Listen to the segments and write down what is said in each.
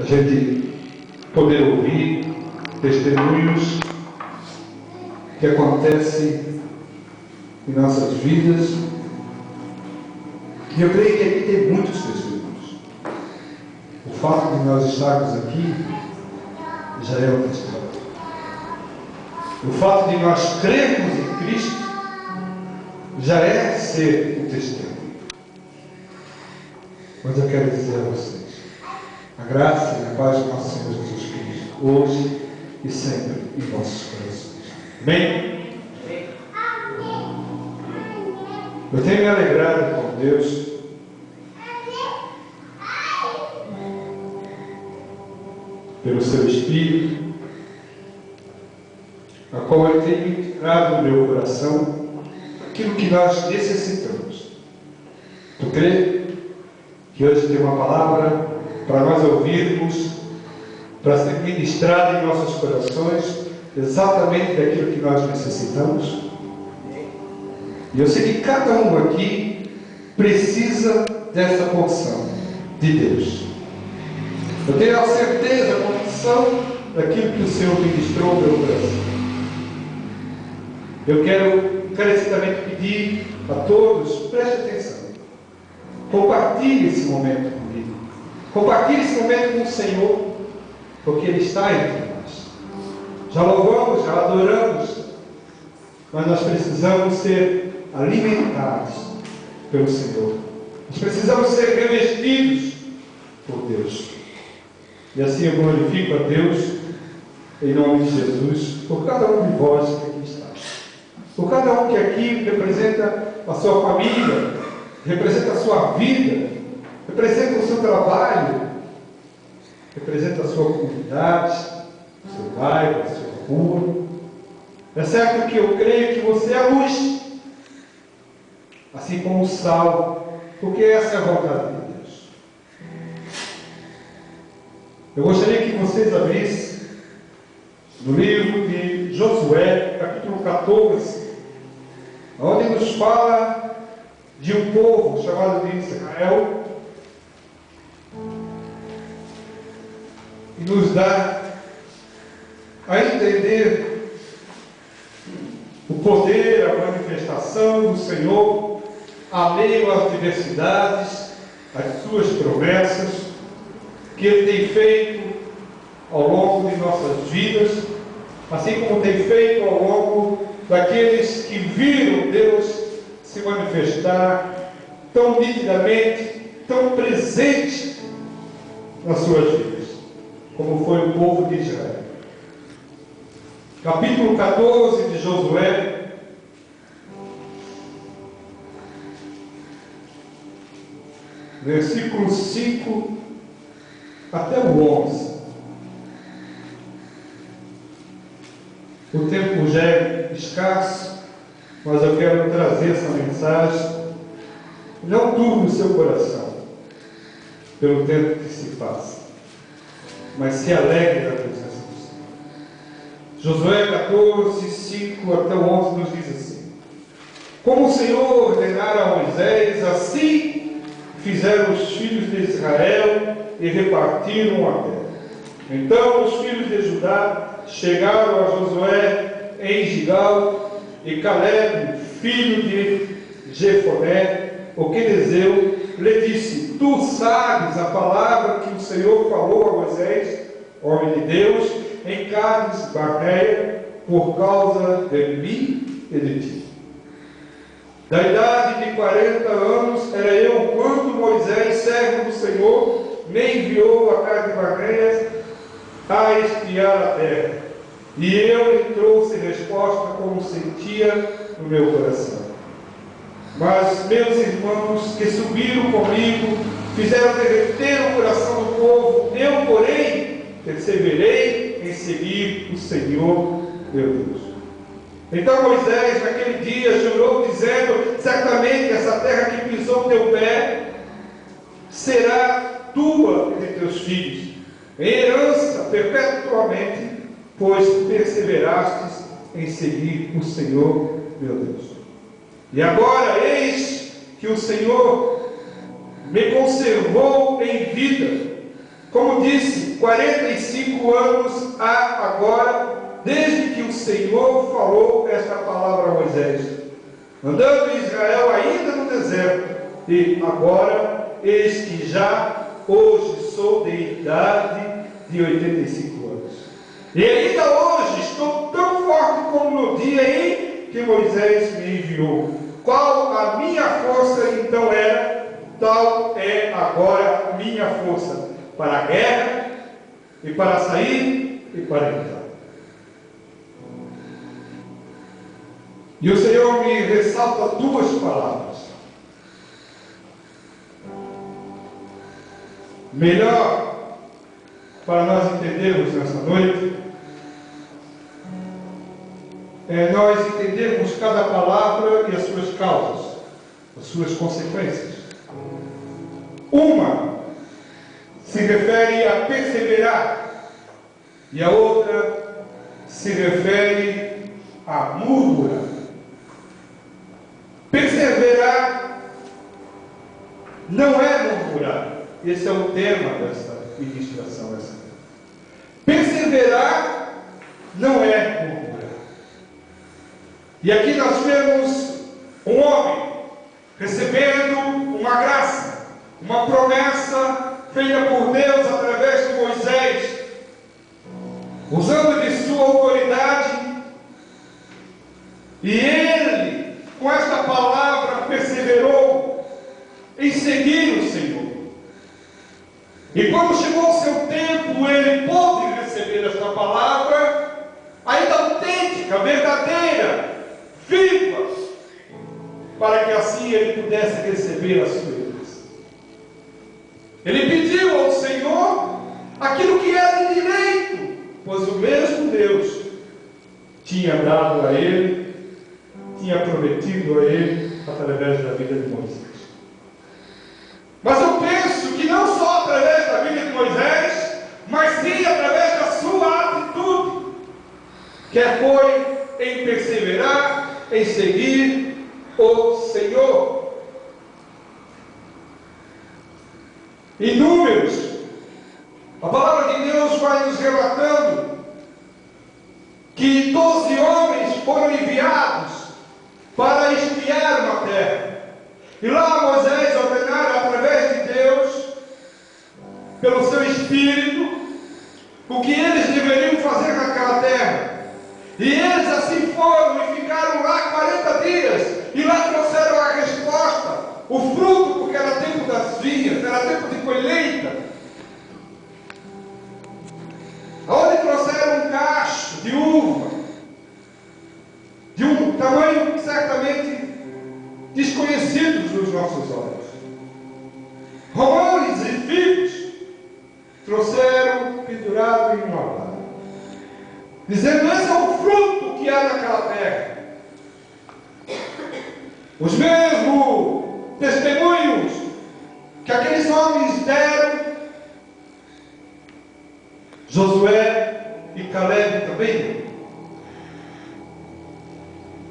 a gente poder ouvir testemunhos que acontecem em nossas vidas. E eu creio que aqui tem muitos testemunhos. O fato de nós estarmos aqui já é um testemunho. O fato de nós crermos em Cristo já é ser um testemunho. Mas eu quero dizer a vocês, a graça e a paz do nosso Senhor Jesus Cristo, hoje e sempre em vossos corações. Amém? Eu tenho me alegrado com Deus pelo seu Espírito, a qual Ele tem entrado no meu coração aquilo que nós necessitamos. Tu crê que hoje tem uma palavra para nós ouvirmos, para ser ministrada em nossos corações, exatamente daquilo que nós necessitamos? E eu sei que cada um aqui precisa dessa porção de Deus. Eu tenho a certeza, a convicção daquilo que o Senhor ministrou no meu coração. Eu quero encarecidamente pedir a todos, preste atenção. Compartilhe esse momento comigo. Compartilhe esse momento com o Senhor, porque Ele está entre nós. Já louvamos, já adoramos, mas nós precisamos ser alimentados pelo Senhor. Nós precisamos ser revestidos por Deus. E assim eu glorifico a Deus, em nome de Jesus, por cada um de vós que aqui está. Por cada um que aqui representa a sua família, representa a sua vida, representa o seu trabalho, representa a sua comunidade, o seu bairro, a sua rua. É certo que eu creio que você é a luz, assim como o sal, porque essa é a vontade de Deus. Eu gostaria que vocês abrissem no livro de Josué, capítulo 14, onde nos fala de um povo chamado de Israel, e nos dá a entender o poder, a manifestação do Senhor, a meio às diversidades, as suas promessas, que Ele tem feito ao longo de nossas vidas, assim como tem feito ao longo daqueles que viram Deus se manifestar tão nitidamente, tão presente nas suas vidas, como foi o povo de Israel. Capítulo 14 de Josué, versículos 5 até o 11. O tempo já é escasso, mas eu quero trazer essa mensagem. Não turbe o seu coração pelo tempo que se passa, mas se alegre da presença do Senhor. Josué 14, 5 até 11 nos diz assim: como o Senhor ordenara a Moisés, assim fizeram os filhos de Israel e repartiram a terra. Então os filhos de Judá chegaram a Josué em Gigal, e Caleb, filho de Jefoné, o quenezeu, lhe disse: tu sabes a palavra que o Senhor falou a Moisés, homem de Deus, em Cades Barneia, por causa de mim e de ti. Da idade de 40 anos era eu quando Moisés, servo do Senhor, me enviou a Cades Barneia a espiar a terra. E eu lhe trouxe resposta como sentia no meu coração. Mas meus irmãos que subiram comigo fizeram derreter o coração do povo. Eu, porém, perseverei em seguir o Senhor, meu Deus. Então Moisés, naquele dia, jurou, dizendo: certamente essa terra que pisou teu pé será tua e de teus filhos, em herança perpetuamente, pois perseverastes em seguir o Senhor, meu Deus. E agora, eis que o Senhor me conservou em vida, Como disse, 45 anos há agora, desde que o Senhor falou esta palavra a Moisés, andando em Israel ainda no deserto, e agora, eis que já hoje sou de idade de 85 anos. E ainda hoje estou tão forte como no dia em que Moisés me enviou. Qual a minha força então era, tal é agora a minha força, para a guerra, e para sair, e para entrar. E o Senhor me ressalta duas palavras. Melhor para nós entendermos nessa noite é nós entendermos cada palavra e as suas causas, as suas consequências. Uma se refere a perseverar e a outra se refere a murmurar. Perseverar não é murmurar. Esse é o tema desta ministração. Perseverar não é murmurar. E aqui nós vemos um homem recebendo uma graça, uma promessa feita por Deus através de Moisés, usando de sua autoridade, e ele, com esta palavra, perseverou em seguir o Senhor. E quando chegou o seu tempo, ele pôde receber esta palavra, ainda autêntica, verdadeira, viva, para que assim ele pudesse receber a sua herança. Ele pediu ao Senhor aquilo que era de direito, pois o mesmo Deus tinha dado a ele, tinha prometido a ele, através da vida de Moisés. Mas eu penso que não só através da vida de Moisés, mas sim através da sua atitude, que foi em perseverar, em seguir o Senhor. Em Números, a palavra de Deus vai nos relatando que 12 homens foram enviados para espiar uma terra. E lá Moisés ordenara através de Deus, pelo seu Espírito, o que eles deveriam fazer naquela terra. E eles assim foram e ficaram lá 40 dias. E lá trouxeram a resposta, o fruto, porque era tempo das vinhas, era tempo de colheita. Onde trouxeram um cacho de uva, de um tamanho certamente desconhecidos nos nossos olhos. Romões e figos trouxeram pendurado em uma vara, dizendo: esse é o fruto que há naquela terra. Os mesmos testemunhos que aqueles homens deram, Josué e Caleb também.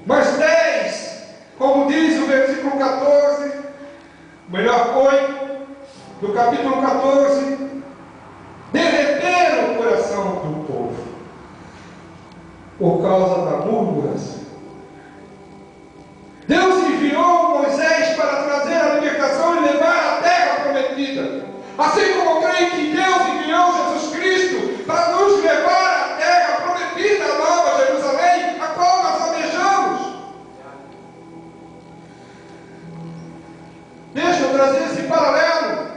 Mas 10, como diz o versículo 14, melhor 8, do capítulo 14, derreteram o coração do povo por causa da murmuração. Deus enviou Moisés para trazer a libertação e levar a terra prometida. Assim como eu creio que Deus enviou Jesus Cristo para nos levar à terra prometida, a Nova Jerusalém, a qual nós almejamos. Deixa eu trazer esse paralelo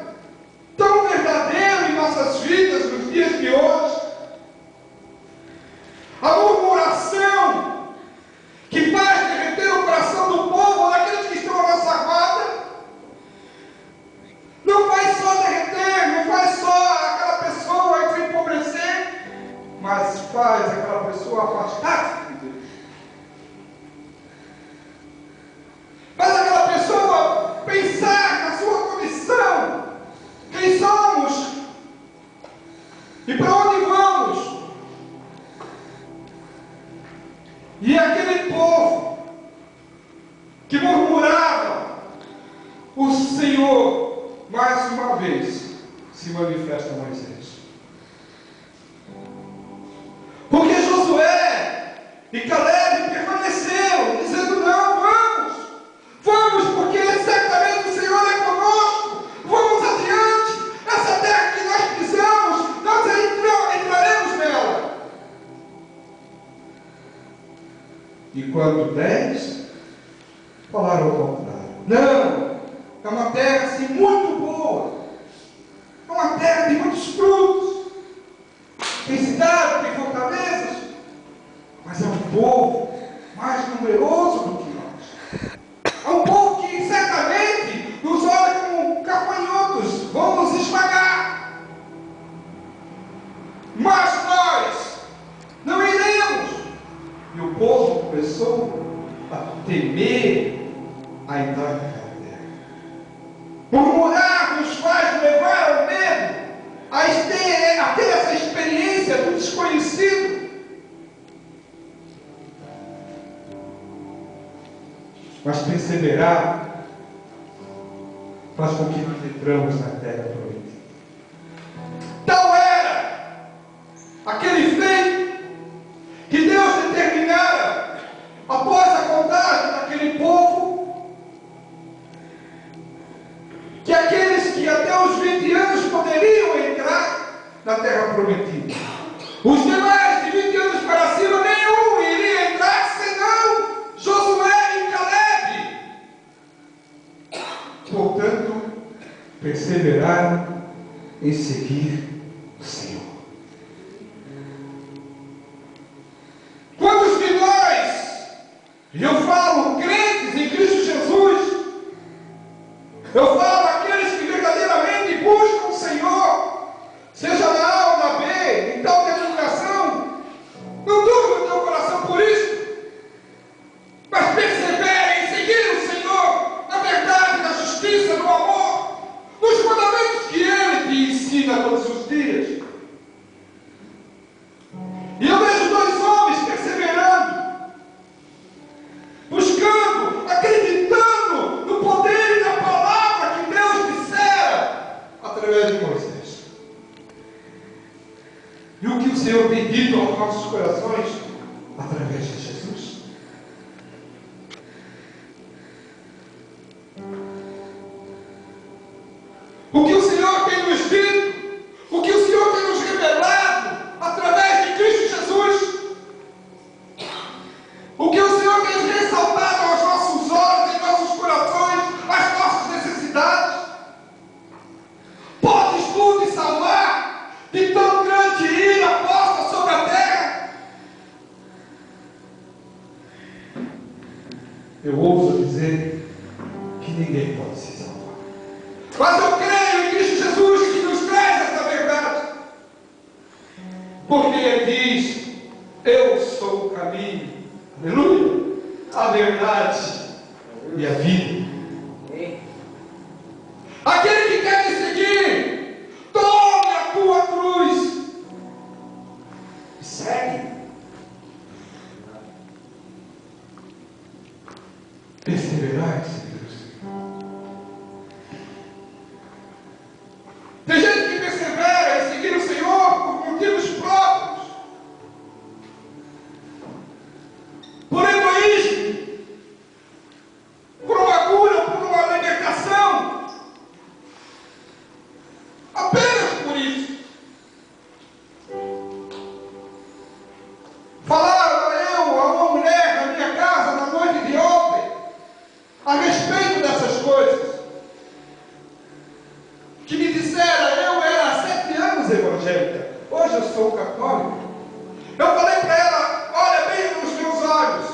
tão verdadeiro em nossas vidas nos dias de hoje. A murmuração que faz derreter o coração do povo, daqueles que estão à nossa guarda, não faz só derreter, não faz só aquela pessoa se empobrecer, mas faz aquela pessoa afastar-se de Deus. Faz aquela pessoa pensar na sua condição, quem somos e para onde vamos. E aquele povo que murmurava, o Senhor mais uma vez se manifesta a Moisés. E quando 10 falaram ao contrário. Não, é uma terra assim muito boa. É uma terra de muitos frutos. Tem cidade, tem fortalezas. Mas é um povo mais numeroso do que nós. É um povo que certamente nos olha como gafanhotos, vão nos esmagar. Mas nós não iremos. E o povo começou a temer a entrar naquela terra. Murmurar nos faz levar ao medo, a ter essa experiência do desconhecido. Mas perseverar faz com que nós entramos na terra prometida. Tal era aquele feito que Deus determinara após a contagem daquele povo, que aqueles que até os 20 anos poderiam entrar na terra prometida, os demais de 20 anos para cima, nenhum iria entrar senão Josué e Caleb. Portanto, perseveraram em seguir o Senhor. Quantos de nós, e eu falo crentes em Cristo Jesus, eu falo aqueles que verdadeiramente buscam o Senhor, seja na A ou na B, em tal denominação, não durma o teu coração por isso, mas persevere em seguir o Senhor, na verdade, na justiça, no amor, nos mandamentos que Ele te ensina todos os dias. E eu vejo dois homens perseverando, buscando, acreditando no poder e na palavra que Deus dissera através de Moisés. E o que o Senhor tem dito aos nossos corações através de Jesus. O que o Senhor tem nos dito, o que o Senhor tem nos revelado através de Cristo Jesus, o que o Senhor tem ressaltado aos nossos olhos, em nossos corações, as nossas necessidades, podes tu te salvar de tão grande ira posta sobre a terra? Eu ouso dizer que ninguém pode se salvar. Mas eu creio em Cristo Jesus que nos traz essa verdade. Porque Ele diz: eu sou o caminho, aleluia, a verdade e a vida. Aquele que quer me seguir, tome a tua cruz e segue. Perseverar em seguir o Senhor. Tem gente que persevera em seguir o Senhor por motivos próprios, por egoísmo, por uma cura, por uma libertação, apenas por isso. Falaram a uma mulher na minha casa na noite de ontem a respeito dessas coisas, que me disseram: eu era há 7 anos evangélica, hoje eu sou católico. Eu falei para ela: olha bem nos meus olhos,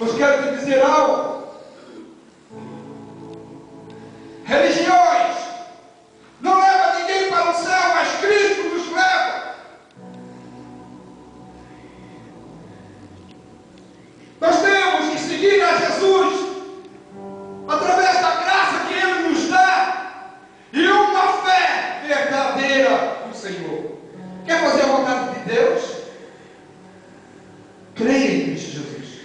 eu quero te dizer algo. Religiões não levam ninguém para o céu, mas Cristo nos leva. Nós temos que seguir a Jesus através da graça que Ele nos dá e uma fé verdadeira no Senhor. Quer fazer a vontade de Deus? Creia em Cristo Jesus.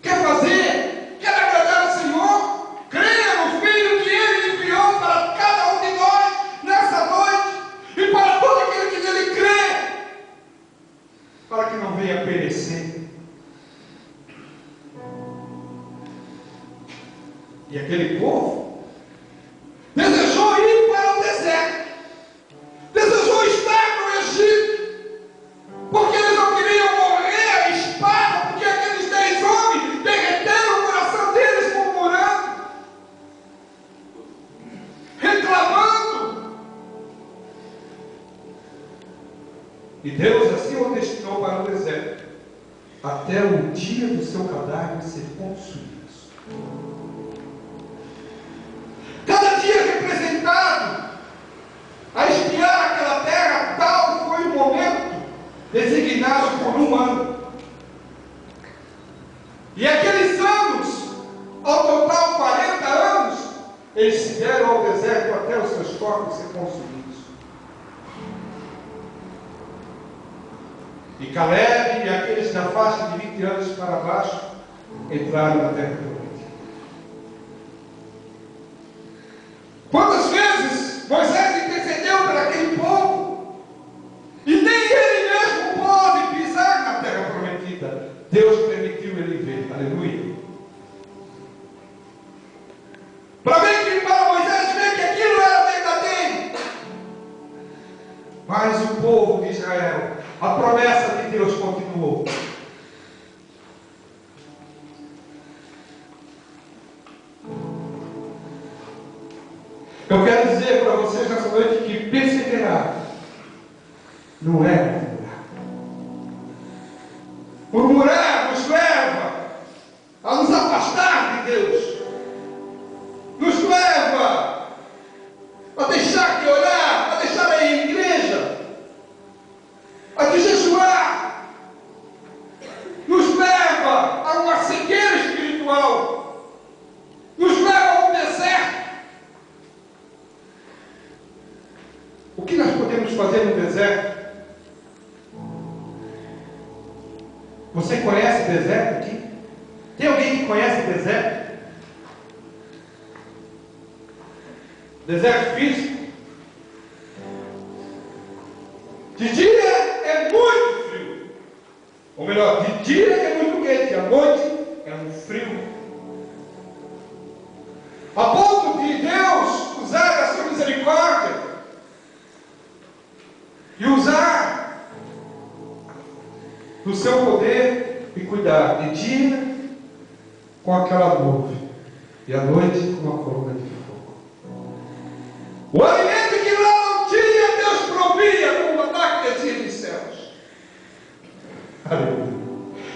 Quer fazer? Quer agradar ao Senhor? Creia no Filho que Ele enviou para cada um de nós nessa noite e para todo aquele que nele crê, para que não venha perecer. E aquele povo desejou ir para o deserto, desejou estar no Egito, porque eles não queriam morrer E Deus assim o destinou para o deserto, até o dia do seu cadáver ser consumido. Cada dia representado a espiar aquela terra, tal foi o momento designado por um ano. E aqueles anos, ao total 40 anos, eles se deram ao deserto até os seus corpos ser consumidos. E Caleb e aqueles da faixa de 20 anos para baixo entraram na terra prometida. Quantas vezes Moisés intercedeu por aquele povo e nem ele mesmo pôde pisar na terra prometida? Deus permitiu ele ver. Aleluia. Para Moisés ver que aquilo era verdadeiro. Mas o povo de Israel, a promessa de Deus continuou. Eu quero dizer para vocês nessa noite que perseverar não é murmurar. Murmurar nos leva a nos afastar de Deus, nos leva a deixar de orar, a deixar de ir à igreja, a de jejuar, nos leva a uma cegueira espiritual, nos leva a um deserto. O que nós podemos fazer no deserto? Você conhece deserto aqui? Tem alguém que conhece deserto? Deserto físico? De dia é muito frio. Ou melhor, de dia é muito quente, à noite é um frio. A ponto de Deus usar a sua misericórdia e usar do seu poder e cuidar de dia com aquela nuvem e à noite com a coluna de fogo. O alimento que lá não tinha, Deus provia com o ataque que descia dos céus. Aleluia.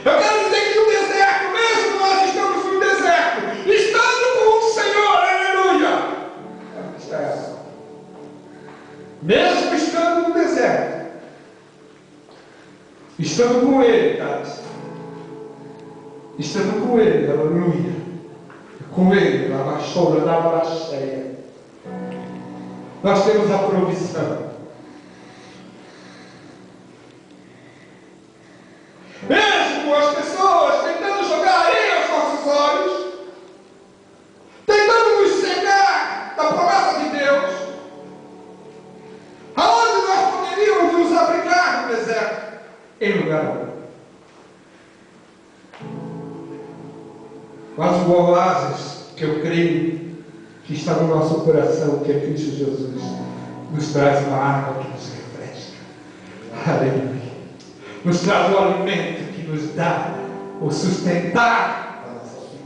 Eu quero dizer que no deserto, mesmo nós estamos no deserto, estando com o Senhor, aleluia. Está essa. Mesmo estando no deserto, estando com Ele, Tati. Estando com Ele, aleluia. Com Ele, na vassoura, na vara cheia. Nós temos a provisão. Mesmo as pessoas tentando jogar areia aos nossos olhos, tentando nos cegar da promessa de Deus, aonde nós poderíamos nos abrigar no deserto? Em lugar algum. Mas o oásis que eu creio que está no nosso coração, que é Cristo Jesus, nos traz uma água que nos refresca. Aleluia. Nos traz o alimento que nos dá o sustentar da nossa vida.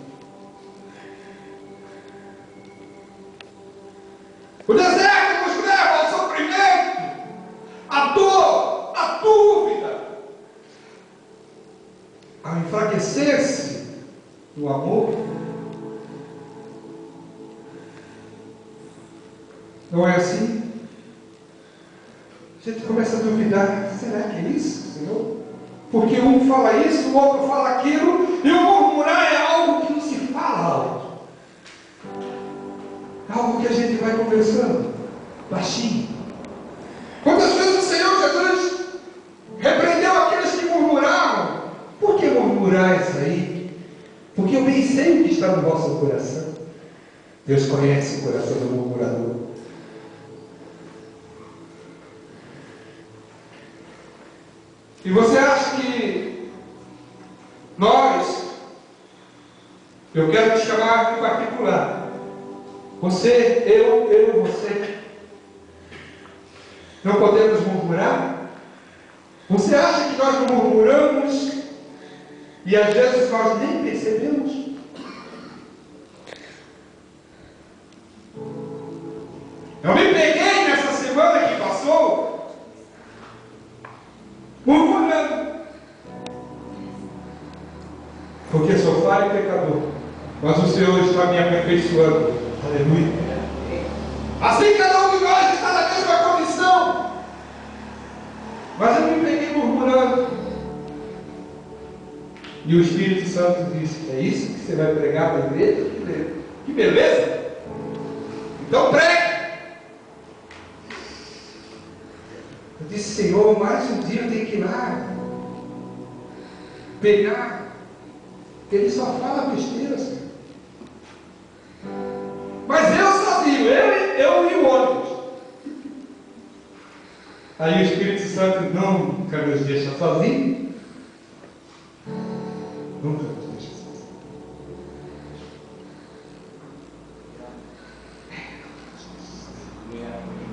O deserto nos leva ao sofrimento, à dor, à dúvida, ao enfraquecer-se no amor. Não é assim? A gente começa a duvidar, será que é isso, Senhor? Porque um fala isso, o outro fala aquilo, e o murmurar é algo que não se fala alto. É algo que a gente vai conversando, baixinho. Quantas vezes o Senhor Jesus repreendeu aqueles que murmuravam? Por que murmurais aí? Porque eu bem sei o que está no vosso coração. Deus conhece o coração do murmurador. E você acha que nós, eu quero te chamar em particular, você, eu, você, não podemos murmurar? Você acha que nós não murmuramos e às vezes nós nem percebemos? Eu me peguei nessa semana que passou murmurando, porque sou falho e pecador, mas o Senhor está me aperfeiçoando. Aleluia. Assim cada um de nós está na mesma condição, mas eu me peguei murmurando, e o Espírito Santo disse: é isso que você vai pregar para a igreja? Que beleza! Então pregue. Eu disse: Senhor, mais um dia eu tenho que ir lá pegar. Ele só fala besteira, Senhor. Mas eu sozinho, eu e o ônibus. Aí o Espírito Santo nunca nos deixa sozinhos. Nunca nos deixa sozinhos.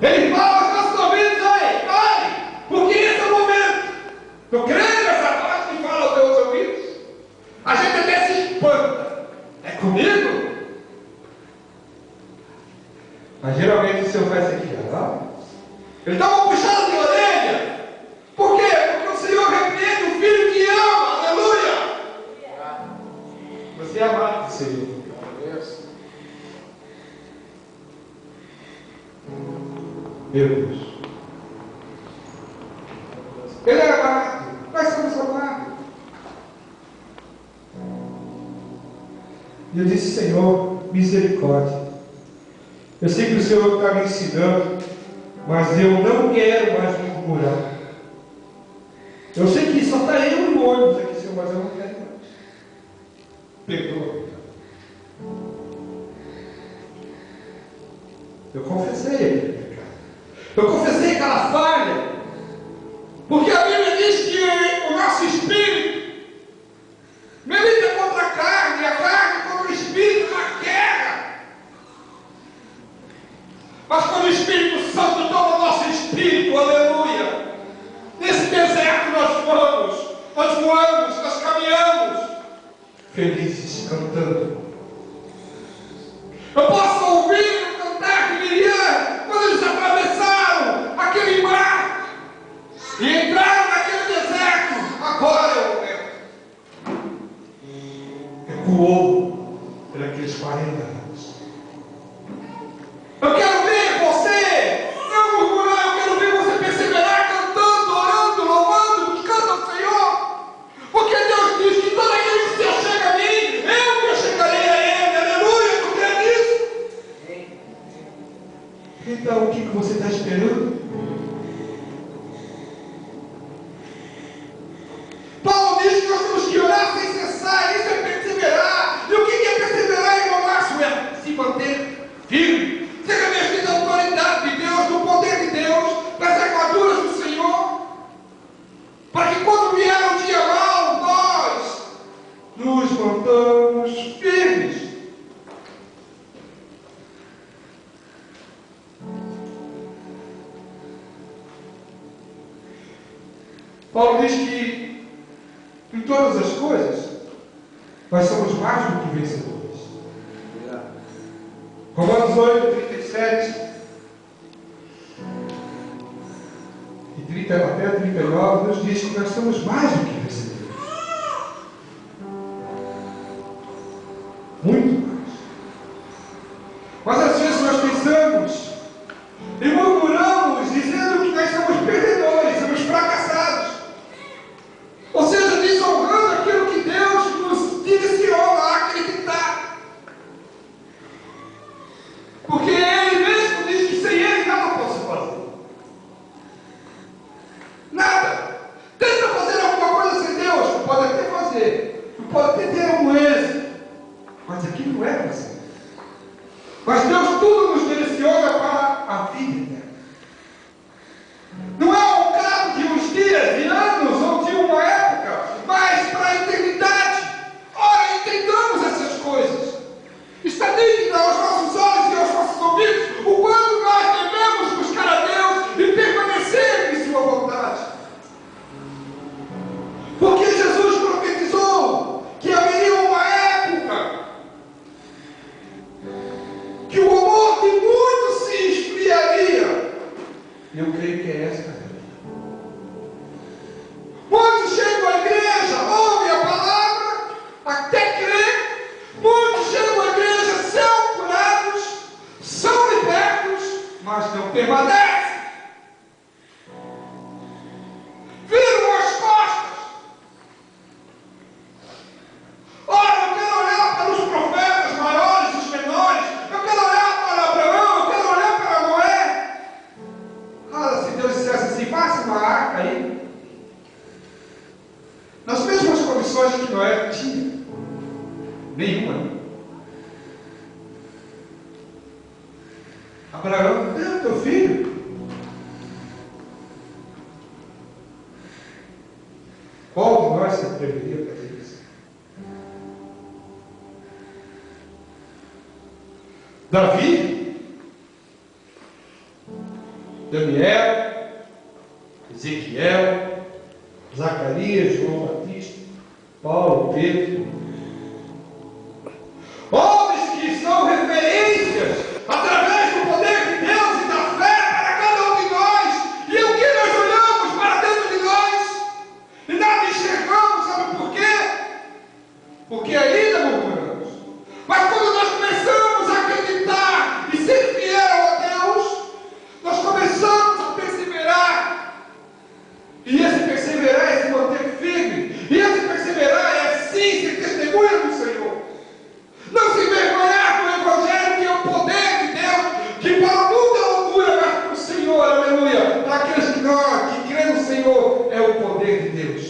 Ele fala aos nossos ouvidos: aí, vai, porque esse é o momento. Estou crendo nessa voz que fala aos teus ouvidos. A gente até se espanta. É comigo? Mas geralmente o Senhor faz isso aqui, ó. Ele dá uma puxada de orelha. Por quê? Porque o Senhor repreende o filho que ama. Aleluia! Você é amado do Senhor. Meu Deus. Ele é amado. Nós somos amados. E eu disse: Senhor, misericórdia. Eu sei que o Senhor está me ensinando, mas eu não quero mais murmurar. Eu sei que só está eu no ônibus aqui, Senhor, mas eu não quero mais. Perdoa. Eu confessei aquele pecado. Eu confessei aquela falha. Porque a Bíblia diz que o nosso espírito milita contra a carne, e a carne contra o espírito na guerra. Mas quando o Espírito Santo toma o nosso espírito, aleluia, nesse deserto nós voamos, nós caminhamos, felizes, cantando. Eu posso ouvir o cantar de Miriam, quando eles atravessaram aquele mar, e entraram naquele deserto. Agora é o momento. Ecoou por aqueles 40 anos. Eu quero ver você não murmurar, eu quero ver você perseverar, cantando, orando, louvando, buscando ao Senhor. Porque Deus diz que todo aquele que se achega a mim, eu me achegarei a Ele. Aleluia, tu crê nisso? Então o que você está esperando? Paulo diz que nós temos que orar sem cessar. Isso é perseverar. E o que é perseverar, irmão Márcio? É se manter firme. Ser revestido da autoridade de Deus, do poder de Deus, das armaduras do Senhor. Para que quando vier o dia mau, nós nos mantamos firmes. Paulo diz que em todas as coisas nós somos mais do que vencedores. Romanos 8, 37 e 30 até 39 nos diz que nós somos mais do que vencedores. Muito mais. Mas às vezes nós pensamos e murmuramos dizendo que nós somos perdedores, somos fracassados. Ou seja, desonrando aquilo que Deus nos direcionou a acreditar. Porque Ele mesmo diz que sem Ele nada posso fazer. Nada. Tenta fazer alguma coisa sem Deus, tu pode até fazer, tu pode até ter algum êxito, mas aqui não é para ser. Mas Deus tudo nos direciona para a vida eterna. Não é um caso de uns dias, de anos ou de uma época, mas para a eternidade. Ora, entendamos essas coisas. Está nítido aos nossos olhos e aos nossos ouvidos o quanto nós devemos buscar a Deus e permanecer em sua vontade. Porque Jesus profetizou que haveria uma época que o amor de muitos se esfriaria. E eu creio que é esta. faça uma arca aí. Nas mesmas condições que Noé tinha. Nenhuma. Abraão, é teu filho. Qual de nós se atreveria a fazer isso? Davi, Daniel, Ezequiel, Zacarias, João Batista, Paulo, Pedro, homens que são referências através do poder de Deus e da fé para cada um de nós, e o que nós olhamos para dentro de nós e nada enxergamos, sabe por quê? Porque ainda murmuramos. Mas quando nós começamos a acreditar e ser fiel a Deus, nós começamos a perseverar. E esse perseverar é se manter firme. E esse perseverar é sim ser testemunha do Senhor. Não se envergonhar do Evangelho, que é o poder de Deus, que para o mundo é loucura, mas para o Senhor, aleluia, para aqueles que creem no Senhor, é o poder de Deus.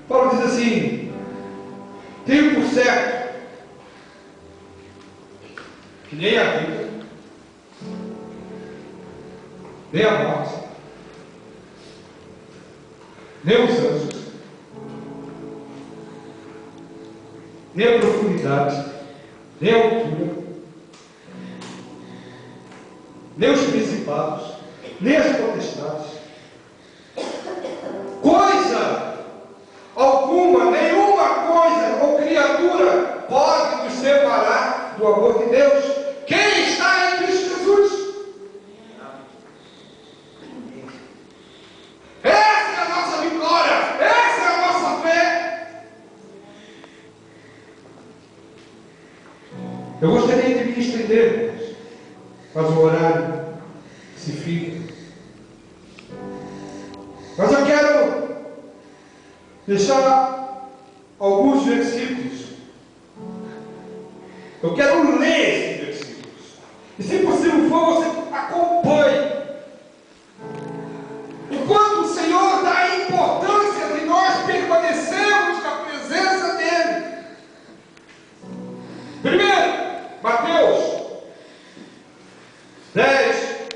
Paulo diz assim: tenho por certo que nem a vida, nem a morte, nem os anjos, nem a profundidade, nem a altura, nem os principados, nem as potestades, coisa alguma, nenhuma coisa ou criatura pode nos separar do amor de Deus. Quem está em Cristo Jesus? Essa é a nossa vitória, essa é a nossa fé. Eu gostaria de me estender, mas o horário se fica. Mas eu quero deixar alguns versículos. Eu quero ler esses versículos. E se possível for, você acompanhe. O quanto o Senhor dá a importância de nós permanecermos na presença dEle. Primeiro, Mateus 10,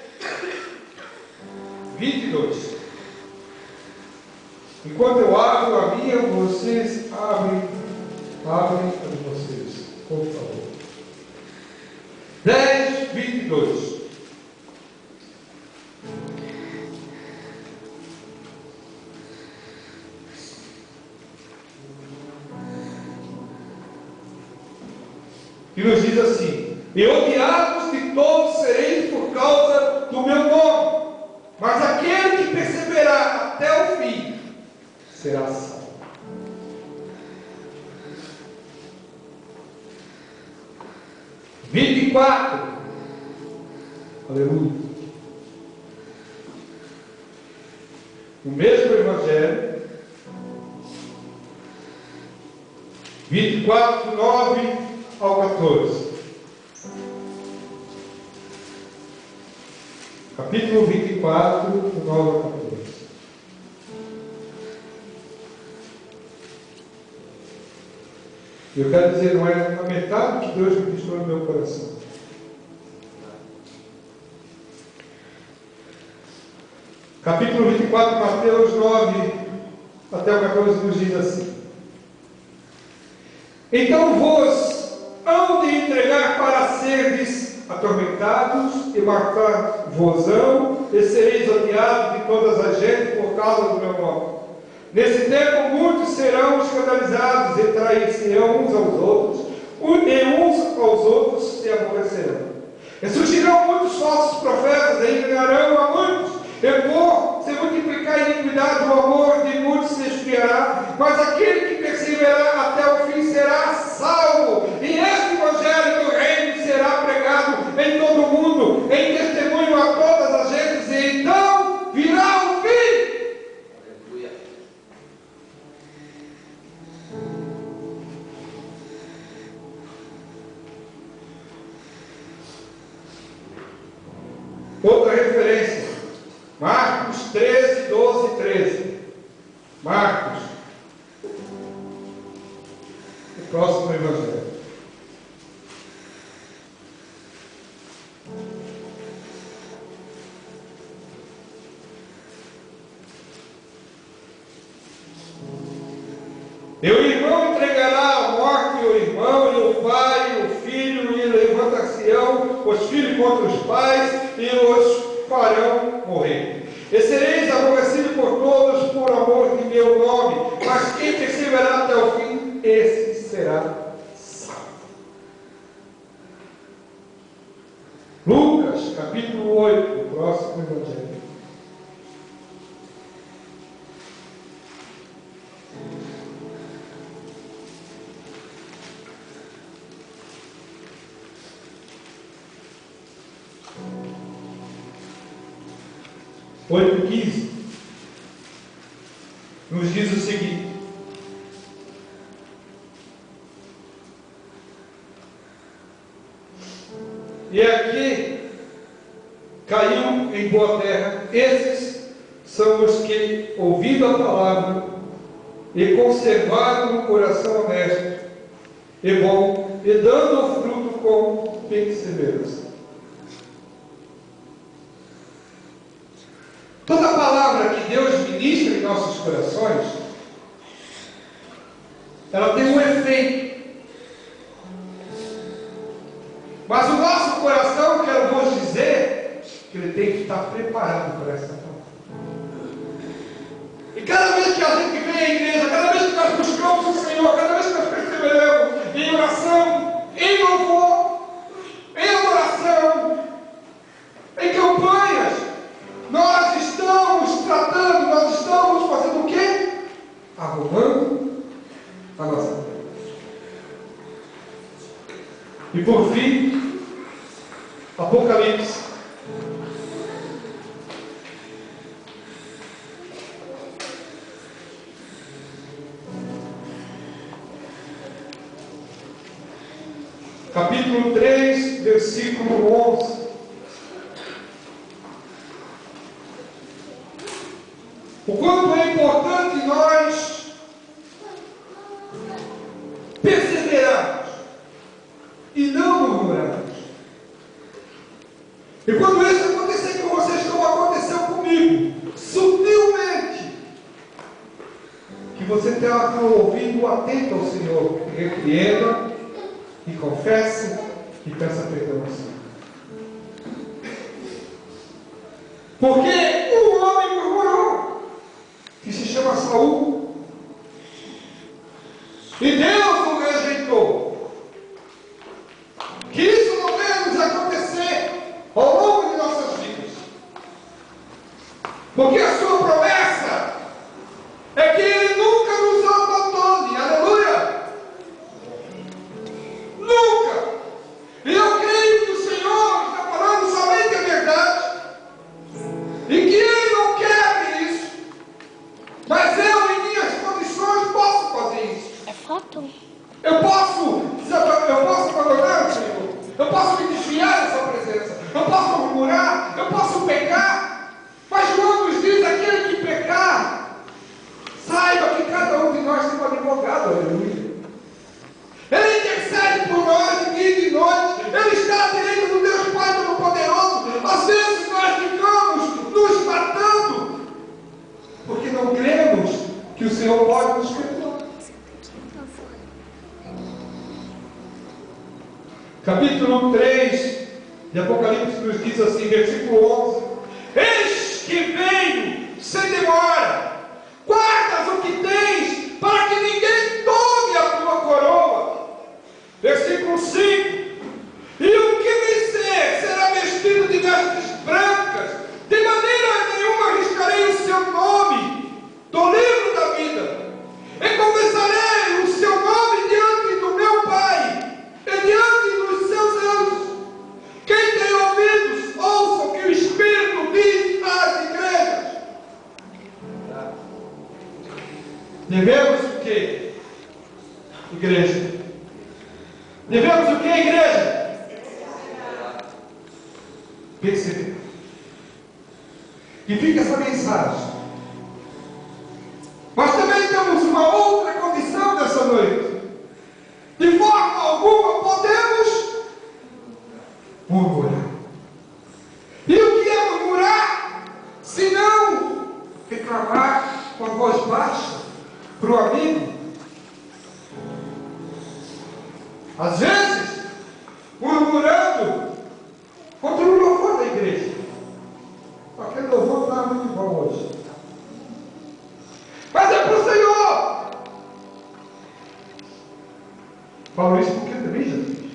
22. Enquanto eu abro a minha, vocês abrem a de vocês, por favor. 10, 22. E nos diz assim: e odiados de todos sereis por causa do meu nome, mas aquele que perseverar até o fim será salvo. Vinte e 24. Aleluia. O mesmo Evangelho. 24, 9 ao 14. Capítulo 24, 9 ao 14. Eu quero dizer, não é a metade que Deus ministrou no meu coração. Capítulo 24, Mateus 9 até o 14 nos diz assim: então vos hão de entregar para serdes atormentados e matar-vos-ão, e sereis odiados de todas as gentes por causa do meu nome. Nesse tempo muitos serão escandalizados e trair-se-ão uns aos outros, e uns aos outros se aborrecerão. E surgirão muitos falsos profetas e enganarão a muitos. E por se multiplicar a iniquidade, o amor de muitos se esfriará, mas aquele que perseverar até o fim será salvo. E este evangelho do reino será pregado em todo o mundo, em testemunho a todas as gentes, e então virá o fim. Outra referência, Marcos 13, 12 e 13. Marcos, o próximo evangelho. E o irmão entregará à morte o irmão, e o pai, o filho, e levantar-se-ão os filhos contra os pais, e os farão morrer. E sereis aborrecidos por todos por amor de meu nome, mas quem perseverar até o fim, esse será salvo. Lucas, capítulo 8, o próximo evangelho. Oito 15 nos diz o seguinte: e aqui caiu em boa terra, esses são os que, ouvindo a palavra e conservaram no coração honesto e bom, e dando o fruto com perseverança. Toda palavra que Deus ministra em nossos corações, ela tem um efeito. Mas o nosso coração, quero vos dizer, que ele tem que estar preparado para essa palavra. E cada vez que a gente vem à igreja, cada vez que nós buscamos o Senhor, cada vez que nós perseveramos em oração, em louvor, em adoração, em campanhas, nós estamos tratando, nós estamos fazendo o quê? Arrumando a nossa vida. E por fim, Apocalipse. Capítulo 3, versículo 11. O quanto é importante nós perseverarmos e não murmurarmos. E quando isso acontecer com vocês, como aconteceu comigo, sutilmente, que você tenha o ouvido atento ao Senhor, e repreenda, e confesse, e peça perdão ao Senhor. Porque um homem murmurou, que se chama Saul, e Deus o rejeitou. Que isso não venha nos acontecer ao longo de nossas vidas, porque a sua promessa é que Ele nunca nos abandone, aleluia, nunca. E eu creio que o Senhor está falando somente a verdade, e que Ele não quer isso. Mas eu, em minhas condições, posso fazer isso. É foto? Eu posso abandonar o Senhor. Eu posso me desviar da sua presença. Eu posso murmurar. Eu posso pecar. Mas João nos diz: aquele que pecar, saiba que cada um de nós tem um advogado. Aleluia. Ele intercede por nós de dia e de noite. Ele está à direita do Deus Pai Todo-Poderoso. Às vezes nós ficamos nos matando porque não cremos que o Senhor pode nos perdoar. Capítulo 3 de Apocalipse nos diz assim, versículo 11: eis que venho sem demora, guardas o que tens, para que ninguém tome a tua coroa. Versículo 5: e o que vencer será vestido de vestes brancas, de maneira nenhuma arriscarei o seu nome do livro da vida, e confessarei o seu nome diante do meu Pai e diante dos seus anjos. Quem tem ouvidos, ouça o que o Espírito diz às igrejas. Devemos o quê, igreja? Devemos o quê, igreja? Perceber. que fica essa mensagem. Mas também temos uma outra condição dessa noite. De forma alguma podemos murmurar. E o que é murmurar? Se não reclamar com a voz baixa para o amigo. Às vezes, murmurando contra o louvor da igreja. Aquele louvor não está muito bom hoje. Mas é para o Senhor. Falo isso porque também já fiz.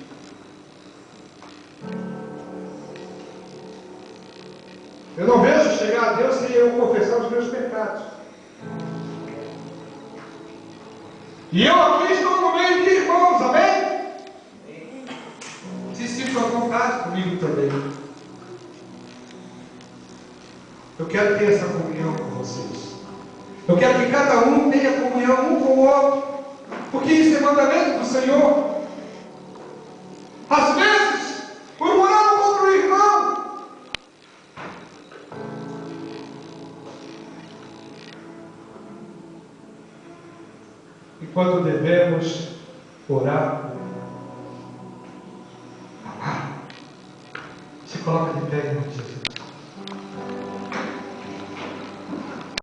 Eu não vejo chegar a Deus sem eu confessar os meus pecados. E eu aqui estou no meio de irmãos, amém? Se sintam à vontade comigo também. Eu quero ter essa comunhão com vocês. Eu quero que cada um tenha comunhão um com o outro. Porque isso é mandamento do Senhor. Às vezes, murmurando contra o irmão. Enquanto devemos orar, amar. Se coloca de pé em nome de Jesus.